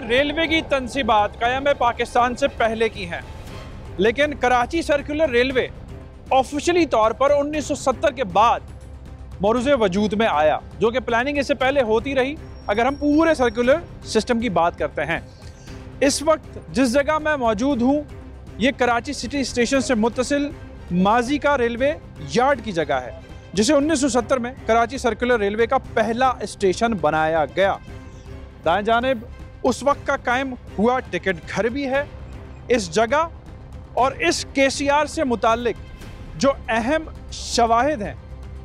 Railway की तंसीबात क़याम पाकिस्तान से पहले की हैं, लेकिन कराची सर्कुलर रेलवे ऑफिशियली तौर पर 1970 के बाद मौरूज़े वजूद में आया, जो कि प्लानिंग इससे पहले होती रही। अगर हम पूरे सर्कुलर सिस्टम की बात करते हैं, इस वक्त जिस जगह मैं मौजूद हूँ ये कराची सिटी स्टेशन से मुत्तसिल माजी का रेलवे यार्ड की जगह है, जिसे 1970 में कराची सर्कुलर रेलवे का पहला स्टेशन बनाया गया। दाएं जानिब उस वक्त का कायम हुआ टिकट घर भी है। इस जगह और इस केसीआर से मुताल्लिक जो अहम शवाहिद हैं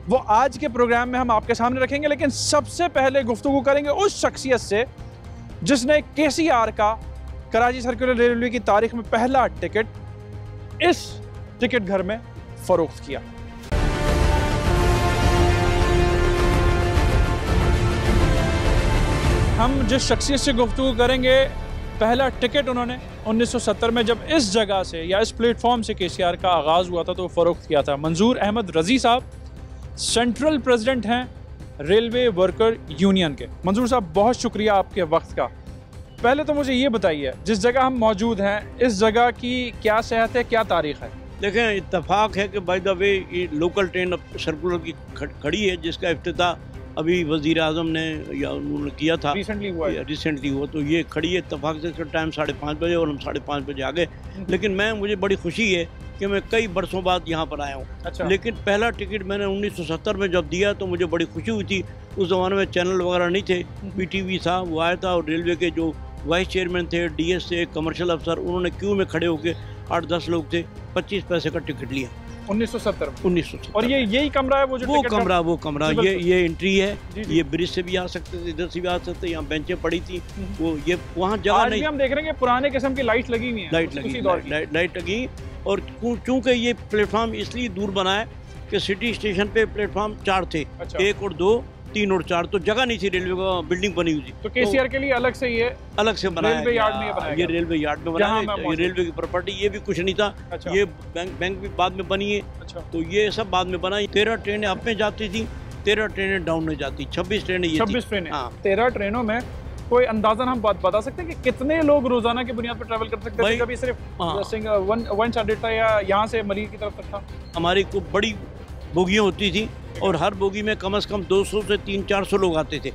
वो आज के प्रोग्राम में हम आपके सामने रखेंगे, लेकिन सबसे पहले गुफ्तगू करेंगे उस शख्सियत से जिसने केसीआर का कराची सर्कुलर रेलवे की तारीख में पहला टिकट इस टिकट घर में फरोख्त किया। हम जिस शख्सियत से गुफ्तगू करेंगे, पहला टिकट उन्होंने 1970 में जब इस जगह से या इस प्लेटफॉर्म से केसीआर का आगाज़ हुआ था तो फरोख्त किया था। मंजूर अहमद रज़ी साहब सेंट्रल प्रेसिडेंट हैं रेलवे वर्कर यूनियन के। मंजूर साहब, बहुत शुक्रिया आपके वक्त का। पहले तो मुझे ये बताइए, जिस जगह हम मौजूद हैं इस जगह की क्या सेहत है, क्या तारीख़ है? देखें, इत्तफाक है कि बाय द वे ये लोकल ट्रेन सर्कुलर की खड़ी है, जिसका इफ्तिताह अभी वज़ीर आज़म ने या उन्होंने किया था, रिसेंटली हुआ। तो ये खड़ी है इत्तफाक से। इसका टाइम 5:30 बजे और हम 5:30 बजे आ गए। लेकिन मुझे बड़ी खुशी है कि मैं कई बरसों बाद यहाँ पर आया हूँ। अच्छा। लेकिन पहला टिकट मैंने 1970 में जब दिया तो मुझे बड़ी खुशी हुई थी। उस ज़माने में चैनल वगैरह नहीं थे, PTV था, वो आया था, और रेलवे के जो वाइस चेयरमैन थे, DS थे, कमर्शियल अफसर, उन्होंने क्यू में खड़े होकर 8-10 लोग थे, 25 पैसे का टिकट लिया 1970। और यही कमरा है, वो कमरा ये एंट्री है। ये ब्रिज से भी आ सकते थे, इधर से भी आ सकते थे। यहाँ बेंचें पड़ी थी, वो ये वहाँ जगह नहीं। हम देख रहे हैं कि पुराने किस्म की लाइट लगी हुई है, लाइट लगी। और चूंकि ये प्लेटफॉर्म इसलिए दूर बना है कि सिटी स्टेशन पे प्लेटफॉर्म 4 थे। अच्छा। 1 और 2, 3 और 4, तो जगह नहीं थी, रेलवे का बिल्डिंग बनी हुई थी। तो केसीआर के लिए अलग से ये अलग से बनाया, रेलवे यार्ड में बनाया, ये रेलवे यार्ड में बनाया। ये रेलवे की प्रॉपर्टी, ये भी कुछ नहीं था। अच्छा। ये बैंक भी बाद में बनी है। अच्छा। तो ये सब बाद में बना। 13 ट्रेनें अप में जाती थी, 13 ट्रेनें डाउन में जाती, 26 ट्रेनें। 26 ट्रेनें। 13 ट्रेनों में कोई अंदाजन हम बता सकते हैं कि कितने लोग रोजाना की बुनियाद पर ट्रैवल कर सकते हैं? कभी सिर्फ वन साइडेड था या यहाँ से मरीज की तरफ तक था? हमारी को बड़ी बोगियाँ होती थी और हर बोगी में कम से कम 200 से 300-400 लोग आते थे।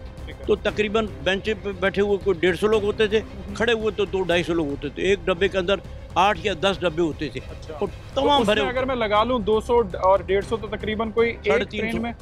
तो तकरीबन बेंच पे बैठे हुए कोई 150 लोग होते थे, खड़े हुए तो 200-250 लोग होते थे। एक डब्बे के अंदर 8 या 10 डब्बे होते थे। अच्छा। और तमाम भरे। अगर मैं लगा लूँ 200 और 150 तो तकरीबन कोई एक ट्रेन में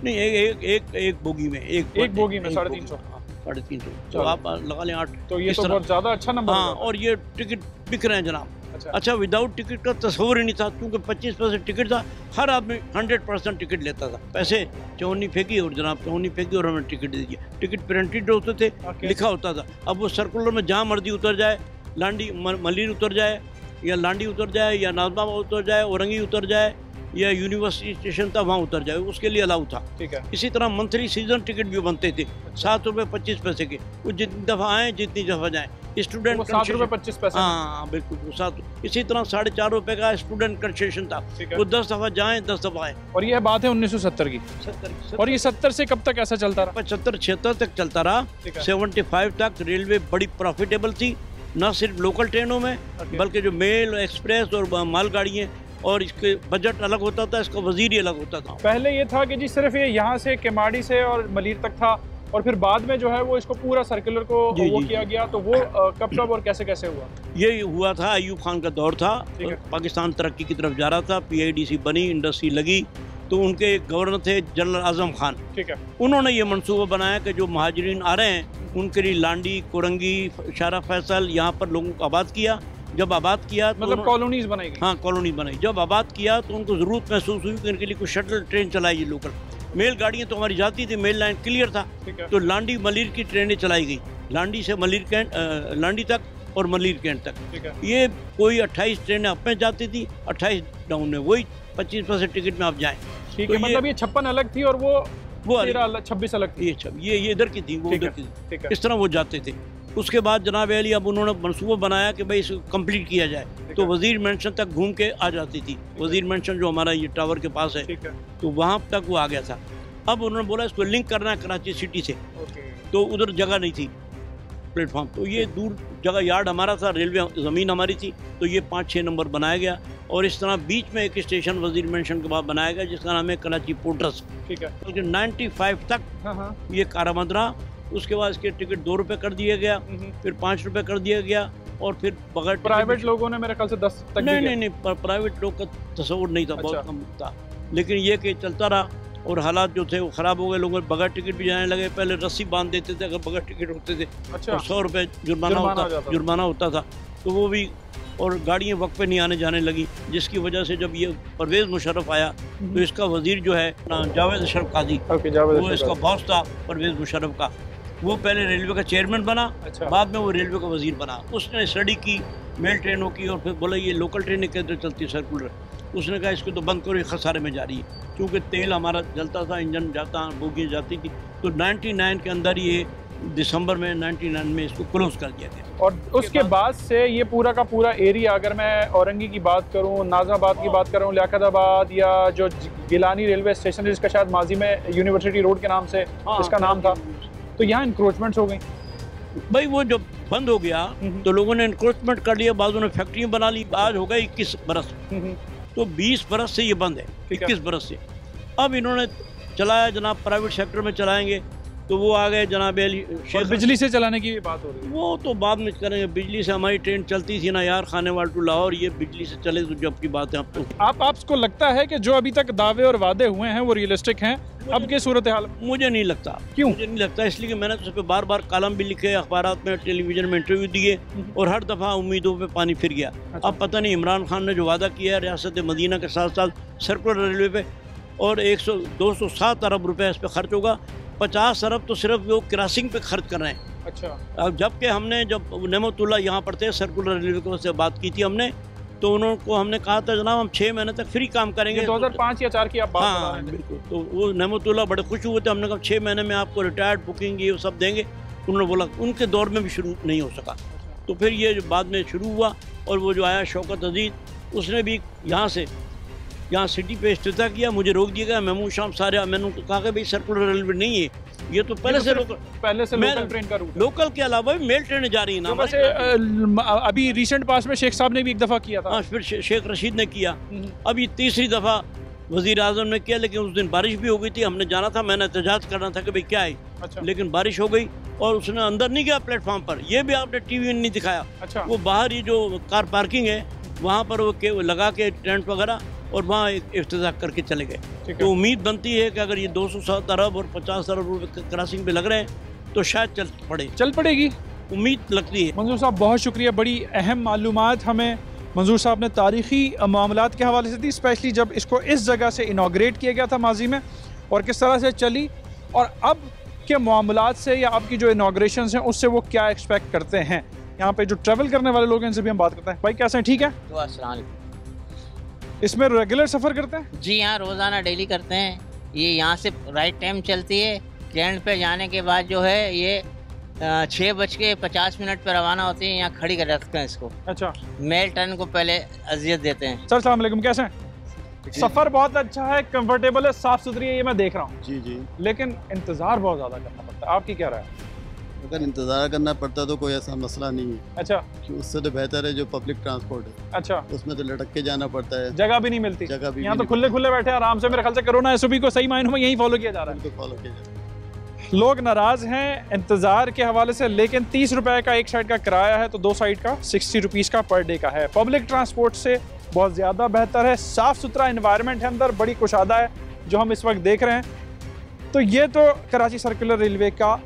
नहीं, एक बोगी में, एक बोगी में 350। 350, तो आप लगा लें 8। तो ये तो बहुत ज़्यादा अच्छा नंबर। हाँ, और ये टिकट बिक रहे हैं जनाब। अच्छा, विदाउट टिकट का तस्वर ही नहीं था, क्योंकि 25 पैसे टिकट था। हर आदमी 100% टिकट लेता था। पैसे चौनी फेंकी और जनाब चौनी फेंकी और हमें टिकट दे दिया। टिकट प्रिंटेड होते थे, लिखा होता था। अब वो सर्कुलर में जहाँ मर्जी उतर जाए, लांडी मलिर उतर जाए या लांडी उतर जाए या नाजमा उतर जाए, औरंगी उतर जाए या यूनिवर्सिटी स्टेशन था वहाँ उतर जाए, उसके लिए अलाउ था। ठीक है। इसी तरह मंथली सीजन टिकट भी बनते थे। 7 रुपये 25 पैसे के, वो जितनी दफ़ा आए जितनी दफ़ा जाएँ। स्टूडेंट 7 रुपये 25 पैसे। हाँ बिल्कुल, 7। इसी तरह 4.5 रुपये का स्टूडेंट कंसेशन था, वो 10 दफ़ा जाएँ 10 दफ़ा आए। और ये बात है 1970 की। 70। और ये 70 से कब तक ऐसा चलता रहा? 75-76 तक चलता रहा। 75 तक रेलवे बड़ी प्रॉफिटेबल थी, न सिर्फ लोकल ट्रेनों में बल्कि जो मेल, एक्सप्रेस और मालगाड़ियाँ, और इसके बजट अलग होता था, इसका वजीर ही अलग होता था। पहले ये था कि जी सिर्फ ये यहाँ से केमाड़ी से और मलिर तक था, और फिर बाद में जो है वो इसको पूरा सर्कुलर को वो किया गया। तो वो कब और कैसे हुआ? ये हुआ था, अयूब खान का दौर था, पाकिस्तान तरक्की की तरफ जा रहा था, PIDC बनी, इंडस्ट्री लगी, तो उनके गवर्नर थे जनरल आजम खान। ठीक है। उन्होंने ये मनसूबा बनाया कि जो महाजरीन आ रहे हैं उनके लिए लांडी, कोरंगी, शारा फैसल, यहाँ पर लोगों को आबाद किया। जब आबाद किया तो मतलब कॉलोनीज बनाई गई। हाँ, कॉलोनी बनाई। जब आबाद किया तो उनको ज़रूरत महसूस हुई कि इनके लिए कुछ शटल ट्रेन चलाई, लोकल मेल गाड़ियाँ तो हमारी जाती थी, मेल लाइन क्लियर था। तो लांडी मलिर की ट्रेनें चलाई गई, लांडी से मलिर कैंट, लांडी तक और मलिर कैंट तक। ये कोई 28 ट्रेनें अप में जाती थी, 28 डाउन में, वही 25 पैसे टिकट में आप जाएँ। ठीक है, मतलब ये 56 अलग थी और वो 26 अलग थी। ये इधर की थी, वो उधर की थी। इस तरह वो जाते थे। उसके बाद जनाब अली अब उन्होंने मनसूबा बनाया कि भाई इसको कंप्लीट किया जाए। तो वजीर मेंशन तक घूम के आ जाती थी। वजीर मेंशन जो हमारा ये टावर के पास है, तो वहाँ तक वो आ गया था। अब उन्होंने बोला इसको लिंक करना है कराची सिटी से, तो उधर जगह नहीं थी। प्लेटफॉर्म। तो ये दूर जगह यार्ड हमारा था, रेलवे ज़मीन हमारी थी, तो ये 5-6 नंबर बनाया गया। और इस तरह बीच में एक स्टेशन वजीर मेंशन के बाद बनाया गया जिसका नाम है कराची पोर्टर्स। ठीक है। तो 95 तक ये कारआमद रहा। उसके बाद इसके टिकट 2 रुपये कर दिया गया, फिर 5 रुपये कर दिया गया, और फिर बगैर प्राइवेट लोगों ने मेरे ख्याल से 10 तक नहीं, प्राइवेट लोग का तस्वुर नहीं था, बहुत कम था। लेकिन ये कि चलता रहा और हालात जो थे वो ख़राब हो गए। लोग बगैर टिकट भी जाने लगे। पहले रस्सी बांध देते थे अगर बगैर टिकट होते थे, और 100 रुपये जुर्माना होता था, तो वो भी। और गाड़ियाँ वक्त पे नहीं आने जाने लगी, जिसकी वजह से जब ये परवेज़ मुशर्रफ आया तो इसका वज़ीर जो है जावेद अशरफ काजी, वो इसका बॉस था परवेज़ मुशर्रफ का। वो पहले रेलवे का चेयरमैन बना, बाद में वो रेलवे का वज़ीर बना। उसने स्टडी की मेल ट्रेनों की, और फिर बोला ये लोकल ट्रेनें कैसे चलती सर्कुलर। उसने कहा इसको तो बंद करो, ये खसारे में जा रही है, क्योंकि तेल हमारा जलता था, इंजन जाता, बोगियाँ जाती थी। तो 99 के अंदर ये दिसंबर में 99 में इसको क्लोज कर दिया गया। और उसके बाद से ये पूरा का पूरा एरिया, अगर मैं औरंगी की बात करूँ, नाज़ाबाद की बात करूँ, लियाकताबाद, या जो गिलानी रेलवे स्टेशन जिसका शायद माजी में यूनिवर्सिटी रोड के नाम से इसका नाम था, तो यहाँ इंक्रोचमेंट्स हो गई भाई। वो जब बंद हो गया तो लोगों ने इंक्रोचमेंट कर लिया, बाजू ने फैक्ट्रियाँ बना ली। आज हो गए 21 बरस, तो 20 बरस से ये बंद है, 21 बरस से। अब इन्होंने चलाया जनाब, प्राइवेट सेक्टर में चलाएंगे, तो वो आ गए जनाब और बिजली से चलाने की बात हो रही है। वो तो बाद में करेंगे। बिजली से हमारी ट्रेन चलती थी ना यार, खानेवाल टू लाहौर, ये बिजली से चले तो जब की बात है। अब तो आपको लगता है कि जो अभी तक दावे और वादे हुए हैं वो रियलिस्टिक हैं अब के सूरत हाल में? मुझे नहीं लगता। क्यों मुझे नहीं लगता? इसलिए कि मैंने तो उस पर बार बार कॉलम भी लिखे, अखबारात में, टेलीविजन में इंटरव्यू दिए, और हर दफ़ा उम्मीदों पे पानी फिर गया। अब पता नहीं इमरान खान ने जो वादा किया है रियासत मदीना के साथ साथ सर्कुलर रेलवे पे, और 207 अरब रुपये इस पर खर्च होगा। 50 अरब तो सिर्फ वो क्रॉसिंग पे खर्च कर रहे हैं। अच्छा। अब जबकि हमने जब नेमतुल्ला यहाँ पर थे, सर्कुलर रेलवे से बात की थी हमने, तो उनको हमने कहा था जनाब हम 6 महीने तक फ्री काम करेंगे। 2005 या 4 की आप बात बता रहे हैं। बिल्कुल। तो वो नेमतुल्ला बड़े खुश हुए थे। हमने कहा 6 महीने में आपको रिटायर्ड बुकिंग ये सब देंगे। उन्होंने बोला उनके दौर में भी शुरू नहीं हो सका। तो फिर ये जो बाद में शुरू हुआ, और वो जो आया शौकत अजीज, उसने भी यहाँ सिटी पे इफ्तिताह किया, मुझे रोक दिया गया। महमूद शाम सारे, मैंने कहा कि भाई सर्कुलर रेलवे नहीं है ये, तो पहले से लोकल ट्रेन का रूट, लोकल के अलावा भी मेल ट्रेनें जा रही है ना। वैसे अभी रिसेंट पास में शेख साहब ने भी एक दफ़ा किया था। हाँ, फिर शेख रशीद ने किया। अभी तीसरी दफ़ा वज़ीर आज़म ने किया, लेकिन उस दिन बारिश भी हो गई थी। हमने जाना था, मैंने एहतजाज करना था कि भाई क्या है। अच्छा। लेकिन बारिश हो गई और उसने अंदर नहीं गया प्लेटफॉर्म पर। ये भी आपने टीवी में नहीं दिखाया। अच्छा। वो बाहर ही जो कार पार्किंग है वहाँ पर वो लगा के टेंट वगैरह, और वहाँ इफ्तिताह करके चले गए। तो उम्मीद बनती है कि अगर ये 207 अरब और 50 अरब रुपये क्रॉसिंग पे लग रहे हैं तो शायद चल पड़ेगी, उम्मीद लगती है। मंजूर साहब बहुत शुक्रिया, बड़ी अहम मालूमात हमें मंजूर साहब ने तारीख़ी मामलात के हवाले से दी, स्पेशली जब इसको इस जगह से इनाग्रेट किया गया था माजी में, और किस तरह से चली, और अब के मामलात से या अब की जो इनाग्रेशन हैं उससे वो क्या एक्सपेक्ट करते हैं। यहाँ पे जो ट्रैवल करने वाले लोग हैं इनसे भी हम बात करते हैं। भाई कैसे हैं? ठीक है। इसमें रेगुलर सफ़र करते हैं? जी हाँ, रोज़ाना डेली करते हैं। ये यहाँ से राइट टाइम चलती है, कैंट पे जाने के बाद जो है ये 6:50 पे रवाना होती है। यहाँ खड़ी कर रखते हैं इसको। अच्छा। मेल टर्न को पहले अजियत देते हैं। सर अस्सलाम वालेकुम, कैसे हैं? सफ़र बहुत अच्छा है, कंफर्टेबल है, साफ़ सुथरी है, ये मैं देख रहा हूँ। जी जी। लेकिन इंतज़ार बहुत ज़्यादा करना पड़ता है, आपकी क्या राय है? अगर इंतज़ार करना पड़ता तो कोई ऐसा मसला नहीं है। अच्छा। कि उससे तो बेहतर है जो पब्लिक ट्रांसपोर्ट है। अच्छा। उसमें तो लटक के जाना पड़ता है, जगह भी नहीं मिलती। जगह भी यहाँ तो खुले खुले बैठे आराम से। मेरे ख्याल से कोरोना एसओपी को सही मायनों में यही फॉलो किया जा रहा है। फॉलो किया जा रहा है। लोग नाराज़ हैं इंतज़ार के हवाले से, लेकिन 30 रुपए का एक साइड का किराया है, तो 2 साइड का 60 रुपीज़ का पर डे का है। पब्लिक ट्रांसपोर्ट से बहुत ज़्यादा बेहतर है, साफ़ सुथरा इन्वायरमेंट है अंदर, बड़ी कुशादा है जो हम इस वक्त देख रहे हैं। तो ये तो कराची सर्कुलर रेलवे का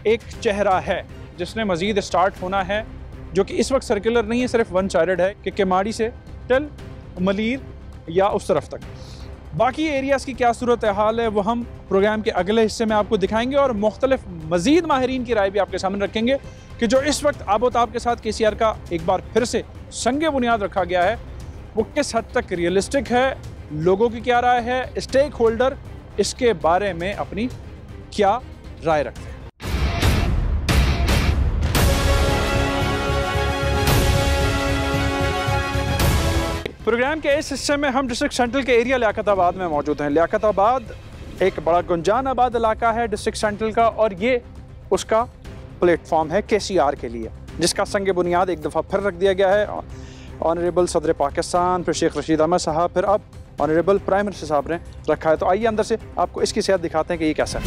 एक चेहरा है जिसने मज़ीद स्टार्ट होना है, जो कि इस वक्त सर्कुलर नहीं है, सिर्फ वन साइडेड है कि केमाड़ी से टिल मलीर या उस तरफ तक। बाकी एरियाज़ की क्या सूरत हाल है वो हम प्रोग्राम के अगले हिस्से में आपको दिखाएंगे, और मुख्तलिफ मज़ीद माहिरीन की राय भी आपके सामने रखेंगे कि जो इस वक्त आबोताब के साथ KCR का एक बार फिर से संगे बुनियाद रखा गया है वो किस हद तक रियलिस्टिक है, लोगों की क्या राय है, स्टेक होल्डर इसके बारे में अपनी क्या राय रखते हैं। प्रोग्राम के इस हिस्से में हम डिस्ट्रिक्ट सेंट्रल के एरिया लियाकताबाद में मौजूद हैं। लियाकताबाद एक बड़ा गुंजान आबाद इलाका है डिस्ट्रिक्ट सेंट्रल का, और ये उसका प्लेटफॉर्म है KCR के लिए, जिसका संग बुनियाद एक दफ़ा फिर रख दिया गया है ऑनरेबल सदर पाकिस्तान, फिर शेख रशीद अहमद साहब, फिर अब ऑनरेबल प्राइम मिनिस्टर साहब ने रखा है। तो आइए अंदर से आपको इसकी सेहत दिखाते हैं कि ये कैसा है।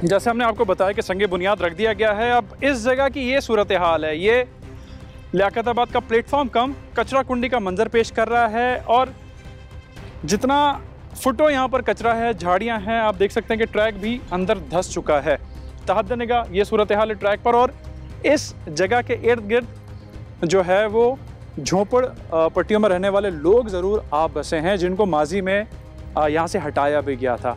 जैसे हमने आपको बताया कि संग बुनियाद रख दिया गया है, अब इस जगह की ये सूरत हाल है। ये लियाकताबाद का प्लेटफॉर्म कम कचरा कुंडी का मंजर पेश कर रहा है, और जितना फुटो यहाँ पर कचरा है, झाड़ियाँ हैं, आप देख सकते हैं कि ट्रैक भी अंदर धंस चुका है। तहद निगाह ये सूरत हाल है ट्रैक पर, और इस जगह के इर्द गिर्द जो है वो झोंपड़ पट्टियों में रहने वाले लोग ज़रूर आप बसे हैं, जिनको माजी में यहाँ से हटाया भी गया था।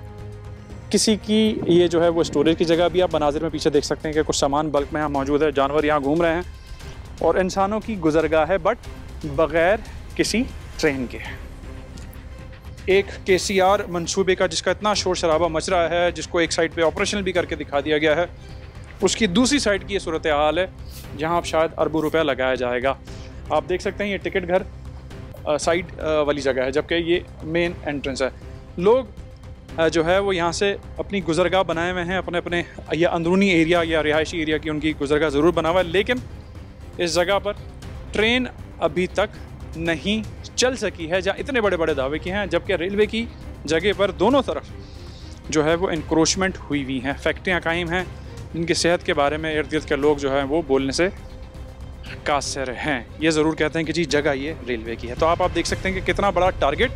किसी की ये जो है वो स्टोरेज की जगह भी आप मनाजिर में पीछे देख सकते हैं कि कुछ सामान बल्क में यहाँ मौजूद है, जानवर यहाँ घूम रहे हैं, और इंसानों की गुजरगाह है बट बग़ैर किसी ट्रेन के। एक KCR मंसूबे का जिसका इतना शोर शराबा मच रहा है, जिसको एक साइड पे ऑपरेशनल भी करके दिखा दिया गया है, उसकी दूसरी साइड की ये सूरत हाल है जहाँ अब शायद अरबों रुपया लगाया जाएगा। आप देख सकते हैं ये टिकट घर साइड वाली जगह है, जबकि ये मेन एंट्रेंस है। लोग जो है वो यहाँ से अपनी गुजरगाह बनाए हुए हैं, अपने अपने या अंदरूनी एरिया या रिहायशी एरिया की उनकी गुजरगाह ज़रूर बना हुआ है, लेकिन इस जगह पर ट्रेन अभी तक नहीं चल सकी है, जहाँ इतने बड़े बड़े दावे किए हैं, जबकि रेलवे की जगह पर दोनों तरफ जो है वो इंक्रोचमेंट हुई हुई हैं, फैक्ट्रियाँ कायम हैं, जिनकी सेहत के बारे में इर्द गिर्द के लोग जो हैं वो बोलने से कासिर हैं। ये ज़रूर कहते हैं कि जी जगह ये रेलवे की है। तो आप देख सकते हैं कि कितना बड़ा टारगेट,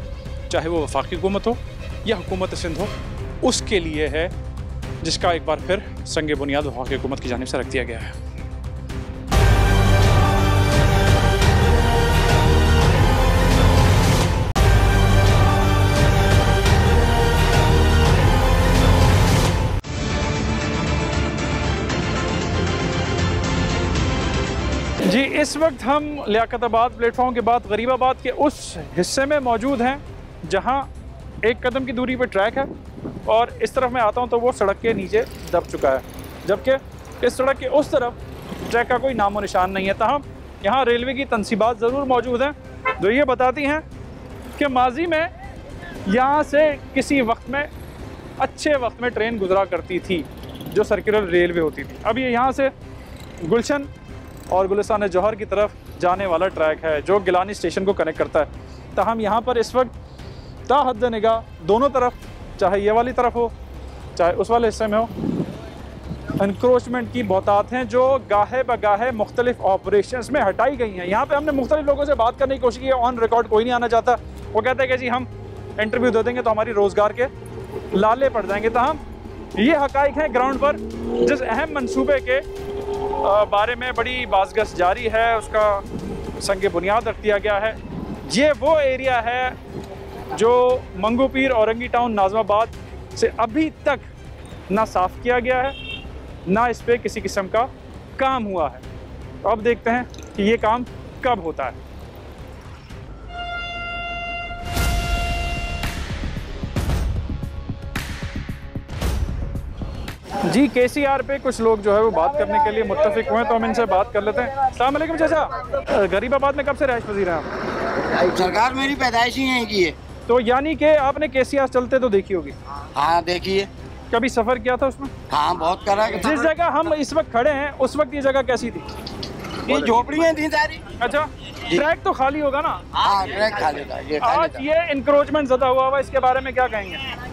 चाहे वो वफाकी हुकूमत हो या हुकूमत सिंध हो, उसके लिए है, जिसका एक बार फिर संग बुनियाद वफाकी हुकूमत की जानिब से रख दिया गया है। जी इस वक्त हम लियाकताबाद प्लेटफॉर्म के बाद गरीबाबाद के उस हिस्से में मौजूद हैं जहां एक कदम की दूरी पर ट्रैक है, और इस तरफ मैं आता हूं तो वो सड़क के नीचे दब चुका है, जबकि इस सड़क के उस तरफ ट्रैक का कोई नामो निशान नहीं है। ताहम यहाँ रेलवे की तनसीबात ज़रूर मौजूद हैं जो ये बताती हैं कि माजी में यहाँ से किसी वक्त में अच्छे वक्त में ट्रेन गुजरा करती थी जो सर्कुलर रेलवे होती थी। अब ये यहाँ से गुलशन और गुलिस्तान जौहर की तरफ जाने वाला ट्रैक है जो गिलानी स्टेशन को कनेक्ट करता है। ताहम यहाँ पर इस वक्त ताहद निगाह दोनों तरफ, चाहे ये वाली तरफ हो चाहे उस वाले हिस्से में हो, इंक्रोचमेंट की बहुतात हैं जो गाहे बगाहे मुख्तलिफ ऑपरेशंस में हटाई गई हैं। यहाँ पे हमने मुख्तलिफ लोगों से बात करने की कोशिश की है, ऑन रिकॉर्ड कोई नहीं आना चाहता। वो कहते हैं कि जी हम इंटरव्यू दे देंगे तो हमारी रोज़गार के लाले पड़ जाएंगे। ताहम ये हकाइक हैं ग्राउंड पर, जिस अहम मनसूबे के बारे में बड़ी बाज़गश जारी है, उसका संग बुनियाद रख दिया गया है। ये वो एरिया है जो मंगू पीर औरंगी टाउन नाज़माबाद से अभी तक ना साफ़ किया गया है, ना इस पर किसी किस्म का काम हुआ है। तो अब देखते हैं कि ये काम कब होता है। जी KCR पे कुछ लोग जो है वो बात करने के लिए मुत्तफिक हुए हैं, तो हम इनसे बात कर लेते हैं। अस्सलाम वालेकुम चाचा, गरीबाबाद में कब से रहायश पजीर हैं आप? सरकार मेरी पैदाइश ही यहीं की है। तो यानी कि आपने KCR चलते तो देखी होगी? हाँ देखी है। कभी सफ़र किया था उसमें? हाँ बहुत करा। जिस जगह हम इस वक्त खड़े हैं उस वक्त ये जगह कैसी थी? ये झोपड़ियाँ थी सारी। अच्छा, ट्रैक तो खाली होगा ना? हाँ ट्रैक खाली था। ये आज ये इंक्रोचमेंट ज़्यादा हुआ, इसके बारे में क्या कहेंगे?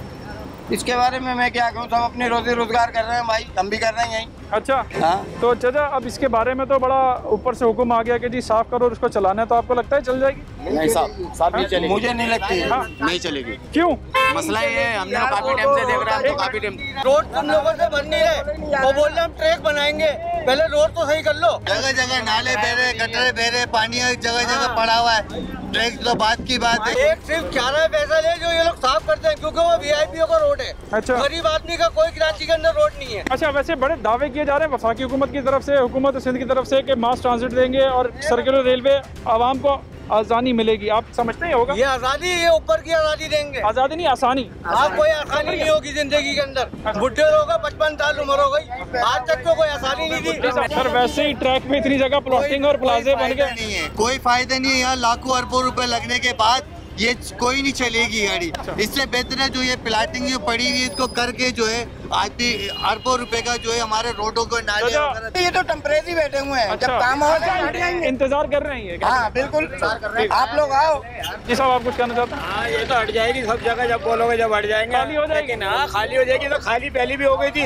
इसके बारे में मैं क्या कहूँ, सब अपनी रोजी रोजगार कर रहे हैं भाई, हम भी कर रहे हैं यहीं। अच्छा हाँ। तो चाचा अब इसके बारे में तो बड़ा ऊपर से हुक्म आ गया कि जी साफ करो और इसको चलाना है, तो आपको लगता है चल जाएगी? नहीं साहब नहीं चलेगी। मुझे नहीं लगती। हाँ? नहीं चलेगी। क्यों? मसला ये है, हमने काफी टाइम से देख रहे हैं, काफी टाइम रोड तुम लोगों से बन नहीं रहे, वो बोल रहे हम ट्रैक बनाएंगे, पहले रोड तो सही कर लो। जगह जगह नाले बह रहे, गटरे बह रहे, पानी जगह जगह पड़ा हुआ है, ट्रैक तो बात की बात है। एक सिर्फ 11 पैसा ले जो ये लोग साफ करते हैं, क्योंकि वो VIP का रोड है। अच्छा, गरीब आदमी का कोई कराची के अंदर रोड नहीं है। अच्छा, वैसे बड़े दावे किए जा रहे हैं वफाकी हुकूमत की तरफ से, हुकूमत सिंध की तरफ से कि मास ट्रांजिट देंगे और सर्कुलर रेलवे आवाम को आसानी मिलेगी। आप समझते ही होगा ये आज़ादी, ये ऊपर की आज़ादी देंगे। आज़ादी नहीं, आसानी। आप कोई आसानी नहीं होगी जिंदगी के अंदर। बुढ़े लोग 55 साल उम्र हो गई, आज तक तो कोई आसानी नहीं दी। सर वैसे ही ट्रैक में इतनी जगह प्लॉटिंग और प्लाजे बन गए, नहीं है, कोई फायदा नहीं है। यहाँ लाखों अरबों रुपए लगने के बाद ये कोई नहीं चलेगी गाड़ी। इससे बेहतर है जो ये प्लाटिंग जो पड़ी हुई इसको करके जो है आदमी अरबों रुपए का जो है हमारे रोडों को नाले वगैरह। ये तो टेम्परेरी बैठे हुए हैं, जब काम हो इंतजार कर रहे हैं। हाँ बिल्कुल, आप लोग आओ। जी साहब, आप कुछ कहना चाहते हैं? हाँ, ये तो हट जाएगी सब जगह, जब बोलोगे जब हट जाएंगे। खाली हो जाएगी ना? खाली हो जाएगी। तो खाली पहले भी हो गई थी,